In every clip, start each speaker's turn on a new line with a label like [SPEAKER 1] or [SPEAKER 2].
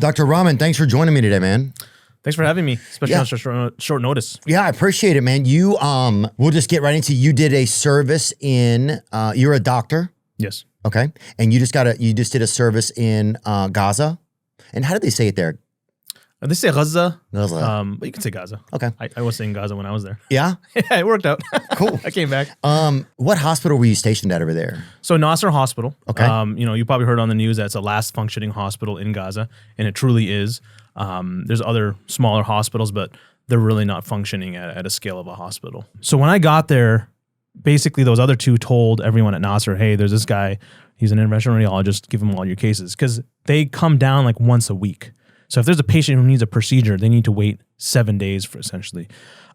[SPEAKER 1] Dr. Rahman, thanks for joining me today, man.
[SPEAKER 2] Thanks for having me, especially on short notice.
[SPEAKER 1] Yeah, I appreciate it, man. You, we'll just get right into, you did a service in, you're a doctor.
[SPEAKER 2] Yes.
[SPEAKER 1] Okay. And you just did a service in Gaza. And how did they say it there?
[SPEAKER 2] They say Gaza,
[SPEAKER 1] Gaza.
[SPEAKER 2] but you can say Gaza.
[SPEAKER 1] Okay.
[SPEAKER 2] I was saying Gaza when I was there.
[SPEAKER 1] Yeah?
[SPEAKER 2] Yeah, it worked out.
[SPEAKER 1] Cool.
[SPEAKER 2] I came back.
[SPEAKER 1] What hospital were you stationed at over there?
[SPEAKER 2] So Naser Hospital.
[SPEAKER 1] Okay.
[SPEAKER 2] You probably heard on the news that it's the last functioning hospital in Gaza, and it truly is. There's other smaller hospitals, but they're really not functioning at a scale of a hospital. So when I got there, basically those other two told everyone at Naser, hey, there's this guy, he's an interventional radiologist, give him all your cases. Because they come down like once a week. So if there's a patient who needs a procedure, they need to wait 7 days for essentially.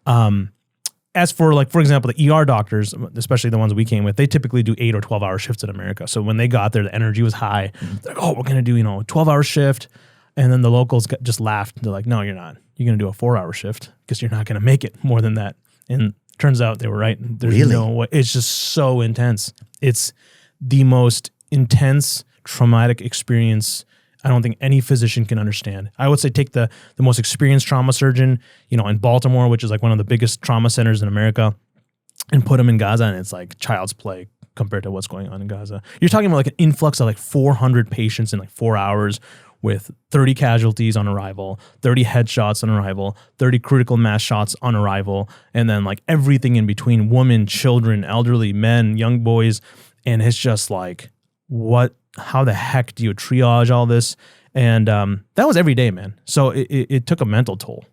[SPEAKER 2] As for like, for example, the ER doctors, especially the ones we came with, they typically do 8 or 12-hour shifts in America. So when they got there, the energy was high. They're like, oh, we're going to do, a 12-hour shift. And then the locals just laughed. They're like, no, you're not. You're going to do a 4-hour shift because you're not going to make it more than that. And turns out they were right. There's
[SPEAKER 1] really?
[SPEAKER 2] no way. It's just so intense. It's the most intense traumatic experience I don't think any physician can understand. I would say take the most experienced trauma surgeon, in Baltimore, which is like one of the biggest trauma centers in America, and put him in Gaza, and it's like child's play compared to what's going on in Gaza. You're talking about like an influx of like 400 patients in like 4 hours with 30 casualties on arrival, 30 headshots on arrival, 30 critical mass shots on arrival, and then like everything in between, women, children, elderly, men, young boys. And it's just like, how the heck do you triage all this? And that was every day, man. So it took a mental toll.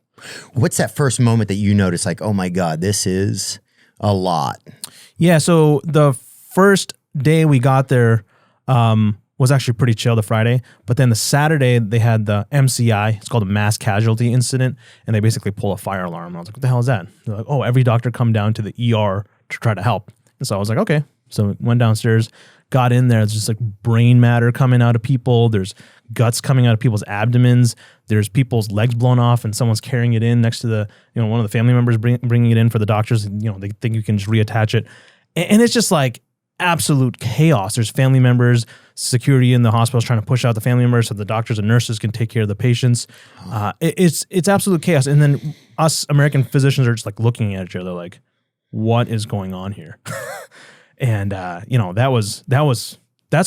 [SPEAKER 1] What's that first moment that you noticed like, oh my God, this is a lot?
[SPEAKER 2] Yeah, so the first day we got there was actually pretty chill, the Friday. But then the Saturday, they had the MCI. It's called a mass casualty incident. And they basically pull a fire alarm. And I was like, what the hell is that? They're like, oh, every doctor come down to the ER to try to help. And so I was like, okay. So went downstairs, got in there. It's just like brain matter coming out of people. There's guts coming out of people's abdomens. There's people's legs blown off and someone's carrying it in next to the, one of the family members bringing it in for the doctors. They think you can just reattach it. And it's just like absolute chaos. There's family members, security in the hospitals trying to push out the family members so the doctors and nurses can take care of the patients. It's absolute chaos. And then us American physicians are just like looking at each other like, what is going on here? And that's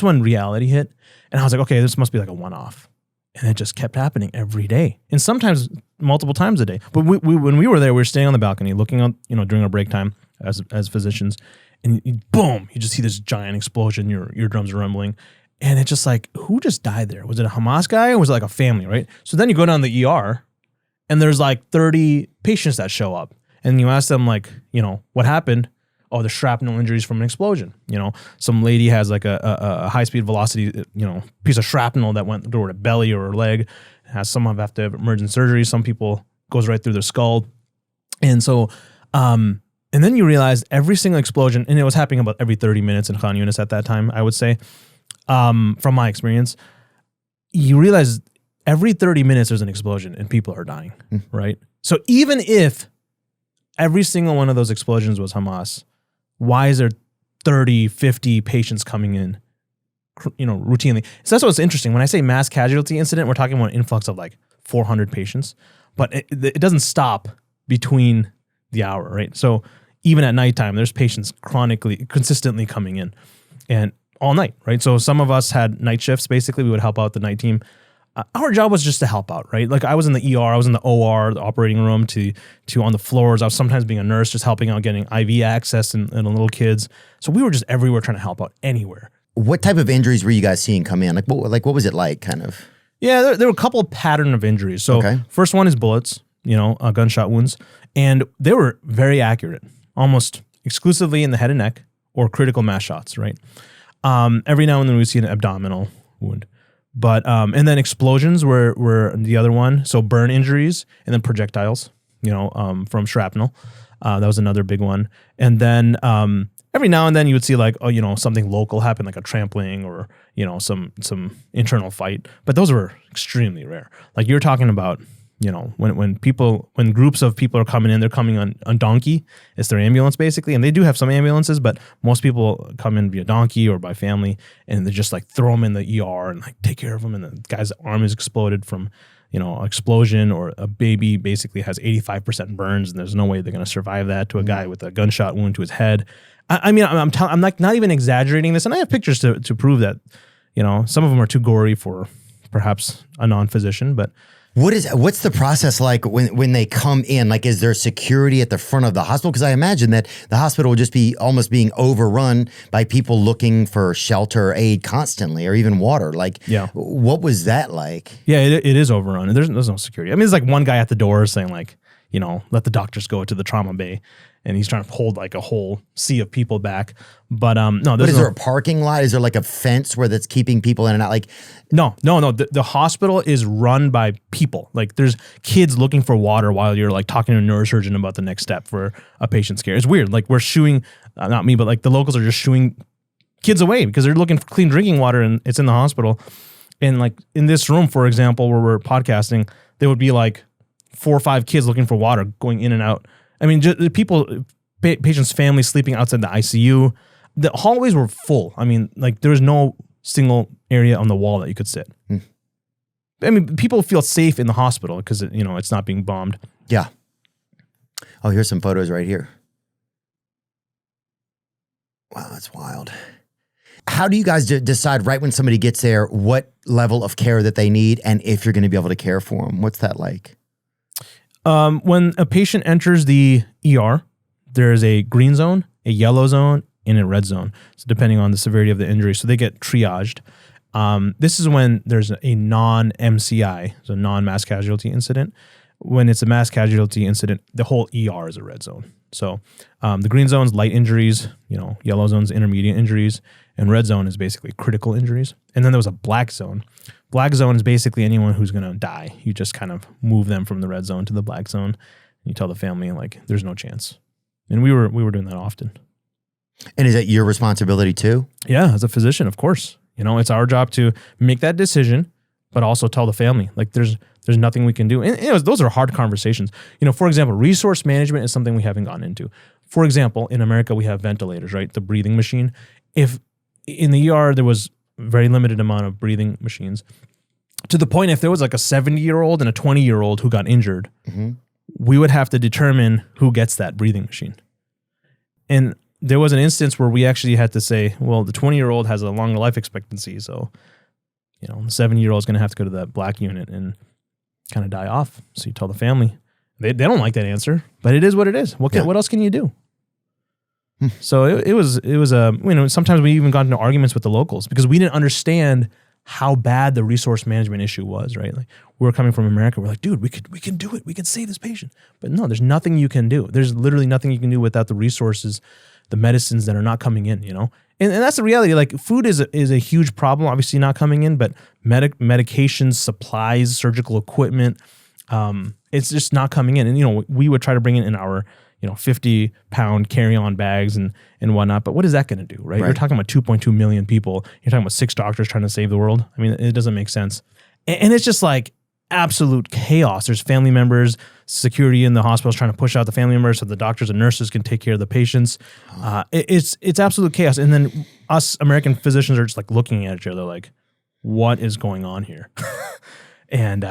[SPEAKER 2] when reality hit. And I was like, okay, this must be like a one-off. And it just kept happening every day. And sometimes multiple times a day. But when we were there, we were staying on the balcony, looking out, during our break time as physicians. And boom, you just see this giant explosion, your eardrums are rumbling. And it's just like, who just died there? Was it a Hamas guy or was it like a family, right? So then you go down the ER and there's like 30 patients that show up. And you ask them like, what happened? Oh, the shrapnel injuries from an explosion. Some lady has like a high-speed velocity, piece of shrapnel that went through her belly or her leg. Some have to have emergent surgery. Some people goes right through their skull. And so, and then you realize every single explosion, and it was happening about every 30 minutes in Khan Yunis at that time, I would say, from my experience, you realize every 30 minutes there's an explosion and people are dying, right? So even if every single one of those explosions was Hamas, why is there 30, 50 patients coming in, routinely? So that's what's interesting. When I say mass casualty incident, we're talking about an influx of like 400 patients, but it doesn't stop between the hour, right? So even at nighttime, there's patients consistently coming in and all night, right? So some of us had night shifts. Basically, we would help out the night team. Our job was just to help out, right? Like I was in the ER, I was in the OR, the operating room, to on the floors. I was sometimes being a nurse, just helping out, getting IV access and little kids. So we were just everywhere trying to help out anywhere.
[SPEAKER 1] What type of injuries were you guys seeing come in? Like what was it like, kind of?
[SPEAKER 2] Yeah, there were a couple of pattern of injuries. So First one is bullets, gunshot wounds, and they were very accurate, almost exclusively in the head and neck or critical mass shots, right? Every now and then we see an abdominal wound. But and then explosions were the other one. So burn injuries and then projectiles, from shrapnel. That was another big one. And then every now and then you would see like, something local happen, like a trampling or, some internal fight. But those were extremely rare. Like you're talking about, when groups of people are coming in, they're coming on donkey. It's their ambulance basically. And they do have some ambulances, but most people come in via donkey or by family, and they just like throw them in the ER and like take care of them. And the guy's arm is exploded from, explosion, or a baby basically has 85% burns, and there's no way they're going to survive that, to a guy with a gunshot wound to his head. I'm like not even exaggerating this. And I have pictures to prove that, some of them are too gory for perhaps a non-physician, but
[SPEAKER 1] what's the process like when they come in? Like, is there security at the front of the hospital? Because I imagine that the hospital would just be almost being overrun by people looking for shelter or aid constantly, or even water. Like, what was that like?
[SPEAKER 2] Yeah, it is overrun. There's no security. I mean, there's like one guy at the door saying like, let the doctors go to the trauma bay. And he's trying to hold like a whole sea of people back. But no.
[SPEAKER 1] But is there a parking lot? Is there like a fence where that's keeping people in and out? Like,
[SPEAKER 2] no. The hospital is run by people. Like, there's kids looking for water while you're like talking to a neurosurgeon about the next step for a patient's care. It's weird. Like, we're shooing, not me, but like the locals are just shooing kids away because they're looking for clean drinking water, and it's in the hospital. And like in this room, for example, where we're podcasting, there would be like 4 or 5 kids looking for water going in and out. I mean, just people, patients' families sleeping outside the ICU. The hallways were full. I mean, like there was no single area on the wall that you could sit. I mean, people feel safe in the hospital because it's not being bombed.
[SPEAKER 1] Yeah. Oh, here's some photos right here. Wow, that's wild. How do you guys decide right when somebody gets there what level of care that they need, and if you're going to be able to care for them? What's that like?
[SPEAKER 2] When a patient enters the ER, there's a green zone, a yellow zone, and a red zone. So depending on the severity of the injury, so they get triaged. This is when there's a non-MCI, so non-mass casualty incident. When it's a mass casualty incident, the whole ER is a red zone. So the green zone is light injuries, yellow zone is intermediate injuries, and red zone is basically critical injuries. And then there was a black zone. Black zone is basically anyone who's going to die. You just kind of move them from the red zone to the black zone. You tell the family, like, there's no chance. And we were doing that often.
[SPEAKER 1] And is that your responsibility too?
[SPEAKER 2] Yeah, as a physician, of course. It's our job to make that decision, but also tell the family, like, there's nothing we can do. And those are hard conversations. For example, resource management is something we haven't gotten into. For example, in America, we have ventilators, right? The breathing machine. If in the ER, there was very limited amount of breathing machines, to the point if there was like a 70-year-old and a 20-year-old who got injured, we would have to determine who gets that breathing machine. And there was an instance where we actually had to say, well, the 20-year-old has a longer life expectancy, so the 70-year-old is going to have to go to that black unit and kind of die off. So you tell the family. They don't like that answer, but it is what it is. What else can you do? So it was sometimes we even got into arguments with the locals because we didn't understand how bad the resource management issue was, right? Like, we were coming from America. We're like, dude, we can do it. We can save this patient. But no, there's nothing you can do. There's literally nothing you can do without the resources, the medicines that are not coming in, And that's the reality. Like, food is a huge problem, obviously not coming in, but medications, supplies, surgical equipment, it's just not coming in. And, we would try to bring it in our 50-pound carry-on bags and whatnot. But what is that going to do, right? You're talking about 2.2 million people. You're talking about 6 doctors trying to save the world. I mean, it doesn't make sense. And it's just like absolute chaos. There's family members, security in the hospitals trying to push out the family members so the doctors and nurses can take care of the patients. It's absolute chaos. And then us American physicians are just like looking at each other like, what is going on here? And,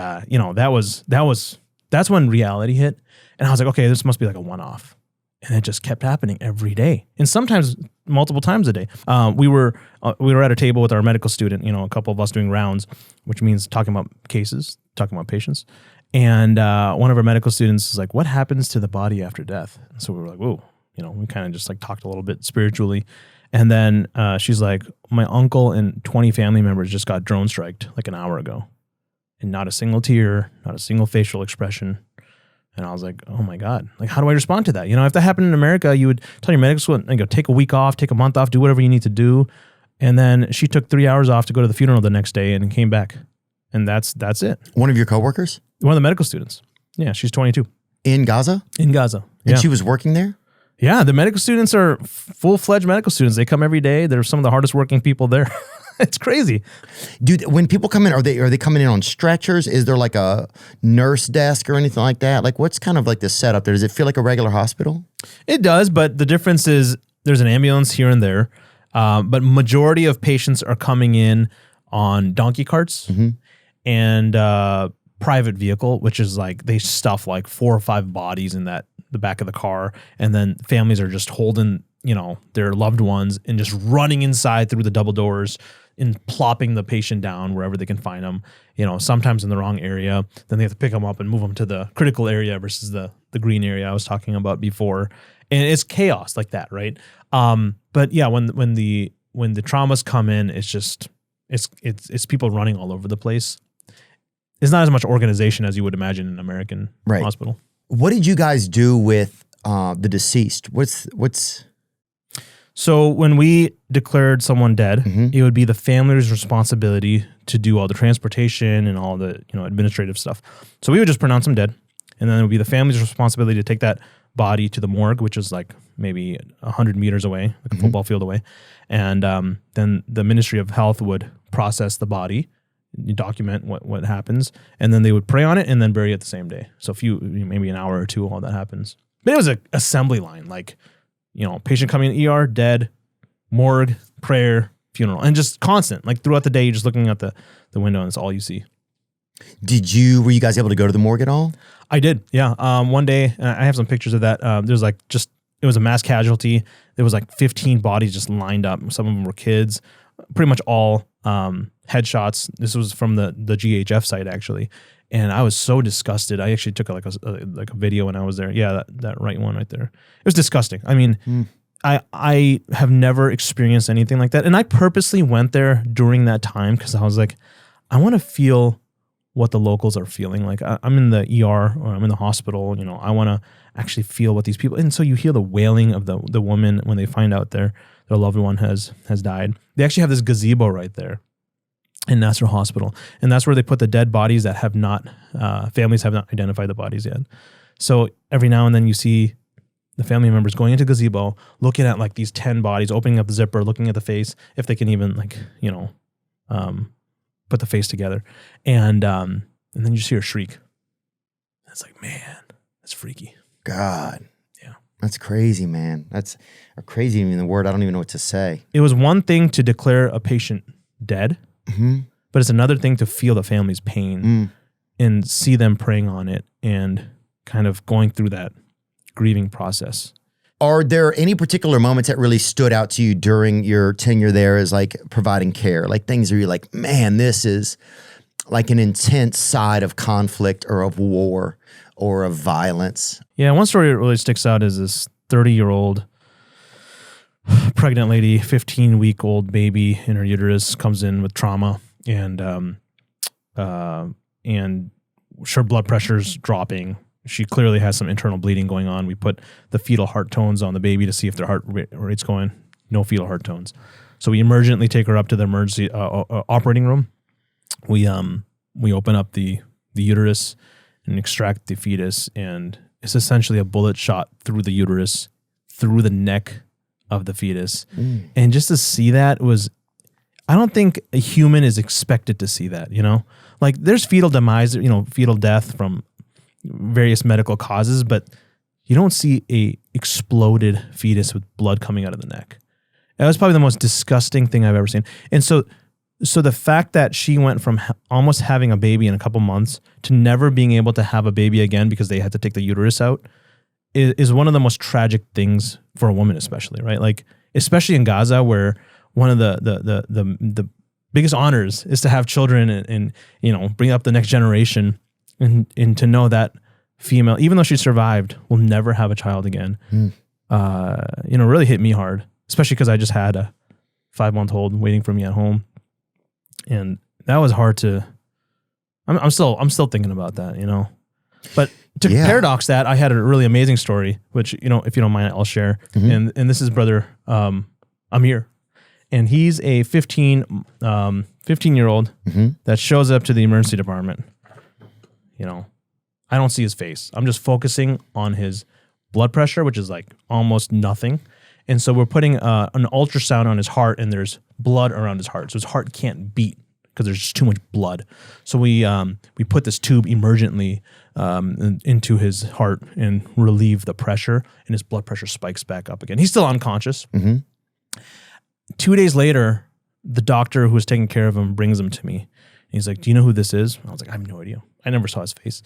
[SPEAKER 2] that's when reality hit. And I was like, okay, this must be like a one-off. And it just kept happening every day. And sometimes multiple times a day. We were at a table with our medical student, a couple of us doing rounds, which means talking about cases, talking about patients. And one of our medical students is like, what happens to the body after death? And so we were like, whoa, we kind of just like talked a little bit spiritually. And then she's like, my uncle and 20 family members just got drone striked like an hour ago. And not a single tear, not a single facial expression. And I was like, oh my God, like, how do I respond to that? If that happened in America, you would tell your medical school, go take a week off, take a month off, do whatever you need to do. And then she took 3 hours off to go to the funeral the next day and came back. And that's it.
[SPEAKER 1] One of your coworkers?
[SPEAKER 2] One of the medical students. Yeah, she's 22.
[SPEAKER 1] In Gaza?
[SPEAKER 2] In Gaza.
[SPEAKER 1] And she was working there?
[SPEAKER 2] Yeah, the medical students are full-fledged medical students. They come every day. They're some of the hardest working people there. It's crazy.
[SPEAKER 1] Dude, when people come in, are they coming in on stretchers? Is there like a nurse desk or anything like that? Like, what's kind of like the setup there? Does it feel like a regular hospital?
[SPEAKER 2] It does, but the difference is there's an ambulance here and there. But majority of patients are coming in on donkey carts and private vehicle, which is like they stuff like 4 or 5 bodies in the back of the car, and then families are just holding their loved ones and just running inside through the double doors and plopping the patient down wherever they can find them. Sometimes in the wrong area, then they have to pick them up and move them to the critical area versus the green area I was talking about before, and it's chaos like that, right? But yeah, when the traumas come in, it's just it's people running all over the place. It's not as much organization as you would imagine in an American hospital.
[SPEAKER 1] What did you guys do with the deceased?
[SPEAKER 2] So when we declared someone dead, it would be the family's responsibility to do all the transportation and all the administrative stuff. So we would just pronounce them dead, and then it would be the family's responsibility to take that body to the morgue, which is like maybe 100 meters away, like a football field away, and then the Ministry of Health would process the body, document what happens, and then they would pray on it and then bury it the same day. So maybe an hour or two while that happens. But it was an assembly line, like patient coming in ER, dead, morgue, prayer, funeral, and just constant. Like throughout the day, you're just looking out the window and that's all you see.
[SPEAKER 1] Were you guys able to go to the morgue at all?
[SPEAKER 2] I did, yeah. One day, and I have some pictures of that. There's it was a mass casualty. There was like 15 bodies just lined up. Some of them were kids, pretty much all headshots. This was from the GHF site actually. And I was so disgusted. I actually took like a video when I was there. Yeah, that right one right there. It was disgusting. I mean, I have never experienced anything like that. And I purposely went there during that time because I was like, I want to feel what the locals are feeling. Like I'm in the ER or I'm in the hospital. I want to actually feel what these people. And so you hear the wailing of the woman when they find out their loved one has died. They actually have this gazebo right there in Naser Hospital. And that's where they put the dead bodies that have not, families have not identified the bodies yet. So every now and then you see the family members going into gazebo, looking at like these 10 bodies, opening up the zipper, looking at the face, if they can even put the face together. And then you just hear a shriek. It's like, man, that's freaky.
[SPEAKER 1] God.
[SPEAKER 2] Yeah.
[SPEAKER 1] That's crazy, man. That's crazy in the word. I don't even know what to say.
[SPEAKER 2] It was one thing to declare a patient dead, but it's another thing to feel the family's pain and see them praying on it and kind of going through that grieving process.
[SPEAKER 1] Are there any particular moments that really stood out to you during your tenure there as like providing care? Like things where you're like, man, this is like an intense side of conflict or of war or of violence?
[SPEAKER 2] Yeah, one story that really sticks out is this 30-year-old pregnant lady, 15-week-old baby in her uterus comes in with trauma, and her blood pressure's dropping. She clearly has some internal bleeding going on. We put the fetal heart tones on the baby to see if their heart rate's going. No fetal heart tones. So we emergently take her up to the emergency operating room. We open up the uterus and extract the fetus, and it's essentially a bullet shot through the uterus, through the neck of the fetus. And just to see that I don't think a human is expected to see that, Like there's fetal demise, fetal death from various medical causes, but you don't see a exploded fetus with blood coming out of the neck. That was probably the most disgusting thing I've ever seen. And so the fact that she went from almost having a baby in a couple months to never being able to have a baby again because they had to take the uterus out is one of the most tragic things for a woman, especially, right? Like, especially in Gaza, where one of the biggest honors is to have children and bring up the next generation, and to know that female, even though she survived, will never have a child again. Really hit me hard, especially because I just had a 5-month-old waiting for me at home, and that was hard to. I'm still thinking about that, But to paradox that, I had a really amazing story, which if you don't mind, I'll share. And this is brother Amir, and he's a 15-year-old that shows up to the emergency department. I don't see his face. I'm just focusing on his blood pressure, which is like almost nothing. And so we're putting an ultrasound on his heart, and there's blood around his heart. So his heart can't beat because there's just too much blood. So we put this tube emergently into his heart and relieve the pressure, and his blood pressure spikes back up again. He's still unconscious. 2 days later, the doctor who was taking care of him brings him to me. And he's like, "Do you know who this is?" I was like, "I have no idea. I never saw his face."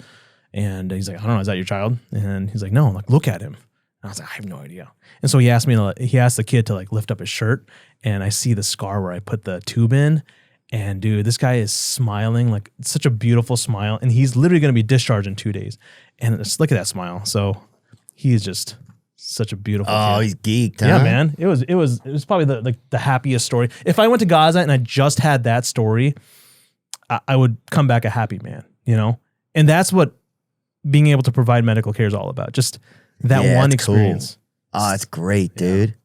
[SPEAKER 2] And he's like, "I don't know. Is that your child?" And he's like, "No." I'm like, "Look at him." And I was like, "I have no idea." And so he asked the kid to like lift up his shirt, and I see the scar where I put the tube in. And dude, this guy is smiling, like such a beautiful smile. And he's literally going to be discharged in 2 days. And just look at that smile. So he's just such a beautiful kid.
[SPEAKER 1] He's geeked, huh?
[SPEAKER 2] Yeah, man. It was probably the happiest story. If I went to Gaza and I just had that story, I would come back a happy man, you know? And that's what being able to provide medical care is all about. Just that one experience.
[SPEAKER 1] Cool. Oh, it's great, dude.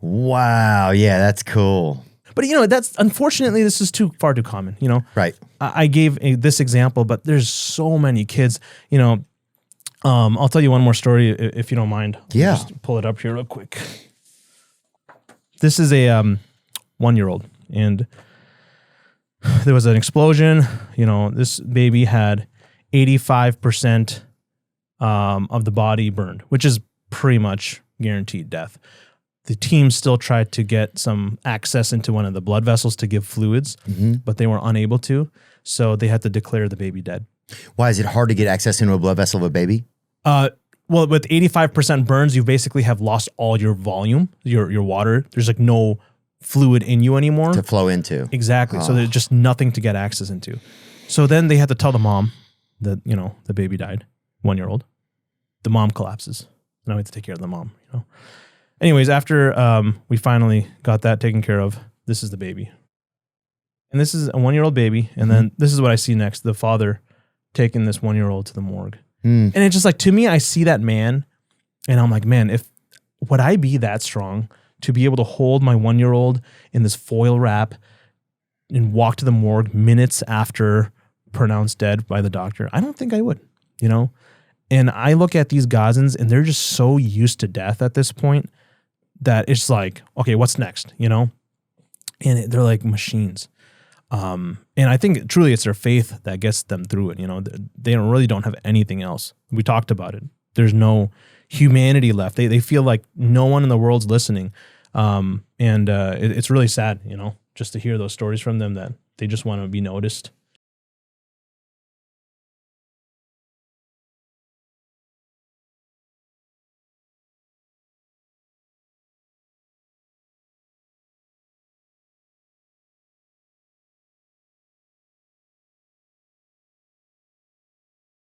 [SPEAKER 1] Wow. Yeah, that's cool.
[SPEAKER 2] But, you know, that's unfortunately, this is far too common, you know?
[SPEAKER 1] Right.
[SPEAKER 2] I gave this example, but there's so many kids, you know. I'll tell you one more story if you don't mind.
[SPEAKER 1] Yeah.
[SPEAKER 2] Just pull it up here real quick. This is a 1-year-old, and there was an explosion. You know, this baby had 85% of the body burned, which is pretty much guaranteed death. The team still tried to get some access into one of the blood vessels to give fluids, but they were unable to. So they had to declare the baby dead.
[SPEAKER 1] Why is it hard to get access into a blood vessel of a baby?
[SPEAKER 2] Well, with 85% burns, you basically have lost all your volume, your water. There's like no fluid in you anymore.
[SPEAKER 1] To flow into.
[SPEAKER 2] Exactly. So there's just nothing to get access into. So then they had to tell the mom that, you know, the baby died, 1-year-old. The mom collapses. Now we have to take care of the mom, you know. Anyways, after we finally got that taken care of, this is the baby. And this is a 1-year-old baby. And then this is what I see next. The father taking this 1-year-old to the morgue. And it's just like, to me, I see that man and I'm like, man, would I be that strong to be able to hold my 1-year-old in this foil wrap and walk to the morgue minutes after pronounced dead by the doctor? I don't think I would, you know? And I look at these Gazans and they're just so used to death at this point that it's like, okay, what's next, you know? And they're like machines. And I think truly it's their faith that gets them through it. You know, they really don't have anything else. We talked about it. There's no humanity left. They feel like no one in the world's listening. It's really sad, you know, just to hear those stories from them that they just want to be noticed.